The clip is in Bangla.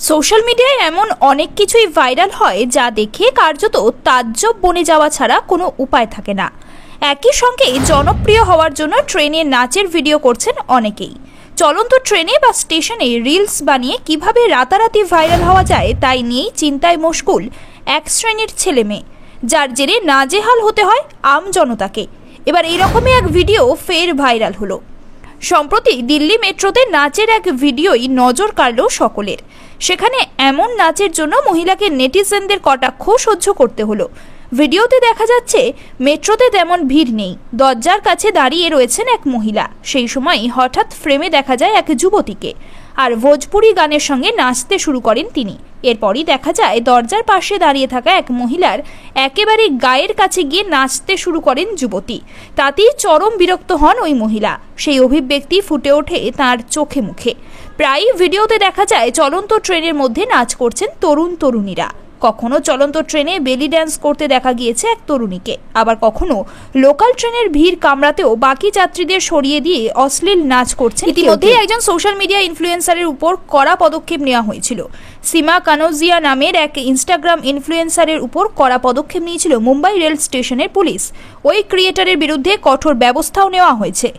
সোশ্যাল মিডিয়ায় এমন অনেক কিছুই ভাইরাল হয় যা দেখে কার্যত তাজ্জব বনে যাওয়া ছাড়া কোনো উপায় থাকে না। একই সঙ্গে জনপ্রিয় হওয়ার জন্য ট্রেনে নাচের ভিডিও করছেন অনেকেই। চলন্ত ট্রেনে বা স্টেশনে রিলস বানিয়ে কিভাবে রাতারাতি ভাইরাল হওয়া যায় তাই নিয়েই চিন্তায় মশগুল এক শ্রেণীর ছেলে মেয়ে, যার জেরে নাজেহাল হতে হয় আম জনতাকে। এবার এইরকমই এক ভিডিও ফের ভাইরাল হলো। সম্প্রতি দিল্লি মেট্রোতে নাচের এক ভিডিওই নজর কাড়ল সকলের। সেখানে এমন নাচের জন্য মহিলাকে নেটিজেনদের কটাক্ষ সহ্য করতে হলো। ভিডিওতে দেখা যাচ্ছে মেট্রোতে তেমন ভিড় নেই, দরজার কাছে দাঁড়িয়ে রয়েছেন এক মহিলা। সেই সময় হঠাৎ ফ্রেমে দেখা যায় এক যুবতীকে, আর ভোজপুরি গানের সঙ্গে নাচতে শুরু করেন তিনি। এরপরই দেখা যায় দরজার পাশে দাঁড়িয়ে থাকা এক মহিলার একেবারে গায়ের কাছে গিয়ে নাচতে শুরু করেন যুবতী। তাতেই চরম বিরক্ত হন ওই মহিলা। সেই অভিব্যক্তি ফুটে ওঠে তার চোখে মুখে। প্রায়ই ভিডিওতে দেখা যায় চলন্ত ট্রেনের মধ্যে নাচ করছেন তরুণ তরুণীরা। কখনো চলন্ত ট্রেনে বেলি ড্যান্স করতে দেখা গিয়েছে এক তরুণীকে, আবার কখনো লোকাল ট্রেনের ভিড় কামড়াতেও বাকি যাত্রীদের সরিয়ে দিয়ে অশ্লীল নাচ করছে। ইতিমধ্যেই একজন সোশ্যাল মিডিয়া ইনফ্লুয়েন্সারের উপর কড়া পদক্ষেপ নেওয়া হয়েছিল। সীমা কানোজিয়া নামের এক ইনস্টাগ্রাম ইনফ্লুয়েন্সারের উপর কড়া পদক্ষেপ নিয়েছিল মুম্বাই রেল স্টেশনের পুলিশ। ওই ক্রিয়েটরের বিরুদ্ধে কঠোর ব্যবস্থাও নেওয়া হয়েছে।